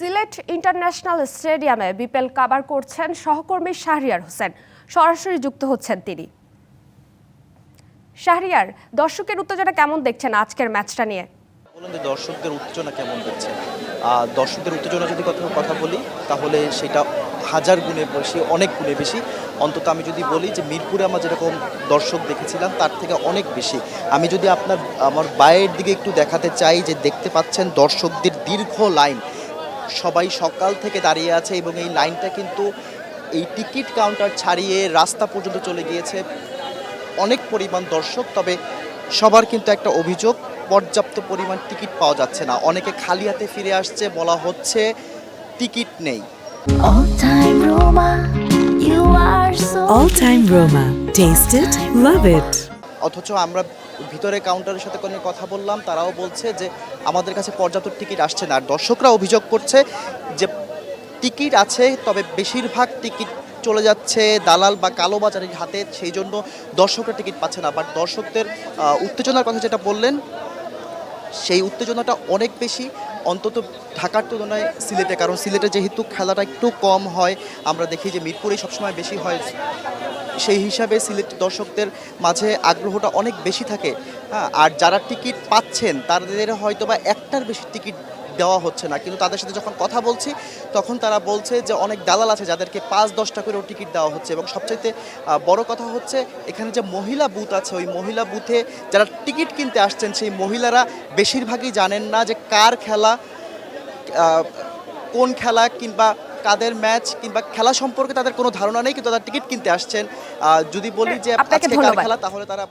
Sylhet international স্টেডিয়ামে BPL cover করছেন সহকর্মী শাহরিয়ার হোসেন। সরাসরি যুক্ত হচ্ছেন তিনি। শাহরিয়ার, দর্শকের উত্তেজনা কেমন দেখছেন আজকের ম্যাচটা নিয়ে? বলুন যে দর্শকদের উত্তেজনা কেমন দেখছেন? দর্শকদের উত্তেজনা যদি কথা বলি তাহলে সেটা হাজার গুণে বেশি, অনেক গুণে বেশি। অন্তত আমি যদি বলি যে মিরপুরে আমরা যেরকম দর্শক দেখেছিলাম তার থেকে অনেক বেশি। আমি যদি আমার বাইরের দিকে একটু দেখাতে চাই, যে দেখতে পাচ্ছেন দর্শকদের দীর্ঘ লাইন, সবাই সকাল থেকে দাঁড়িয়ে আছে এবং এই লাইনটা কিন্তু এই টিকিট কাউন্টার ছাড়িয়ে রাস্তা পর্যন্ত চলে গিয়েছে। অনেক পরিমাণ দর্শক, তবে সবার কিন্তু একটা অভিযোগ, পর্যাপ্ত পরিমাণ টিকিট পাওয়া যাচ্ছে না। অনেকে খালি হাতে ফিরে আসছে, বলা হচ্ছে টিকিট নেই। All time Roma. Taste it, love it. অথচ আমরা ভিতরে কাউন্টারের সাথে কোনো কথা বললাম, তারাও বলছে যে আমাদের কাছে পর্যাপ্ত টিকিট আসছে না। আর দর্শকরা অভিযোগ করছে যে টিকিট আছে, তবে বেশিরভাগ টিকিট চলে যাচ্ছে দালাল বা কালোবাজারের হাতে, সেই জন্য দর্শকরা টিকিট পাচ্ছে না। বাট দর্শকদের উত্তেজনার কথা যেটা বললেন, সেই উত্তেজনাটা অনেক বেশি, অন্তত ঢাকার তুলনায় সিলেটে। কারণ সিলেটে যেহেতু খেলাটা একটু কম হয়, আমরা দেখি যে মিরপুরেই সবসময় বেশি হয়, সেই হিসাবে সিলেট দর্শকদের মাঝে আগ্রহটা অনেক বেশি থাকে। হ্যাঁ, আর যারা টিকিট পাচ্ছেন তাদের হয়তো বা একটার বেশি টিকিট দেওয়া হচ্ছে না, কিন্তু তাদের সাথে যখন কথা বলছি তখন তারা বলছে যে অনেক দালাল আছে যাদেরকে 5-10টা করেও টিকিট দেওয়া হচ্ছে। এবং সবচাইতে বড় কথা হচ্ছে, এখানে যে মহিলা বুথ আছে, ওই মহিলা বুথে যারা টিকিট কিনতে আসছেন সেই মহিলারা বেশিরভাগই জানেন না যে কার খেলা, কোন খেলা কিংবা কাদের ম্যাচ কিংবা খেলা সম্পর্কে তাদের কোনো ধারণা নেই, কিন্তু তারা টিকিট কিনতে আসছেন। যদি বলি যে আজকে কার খেলা, তাহলে তারা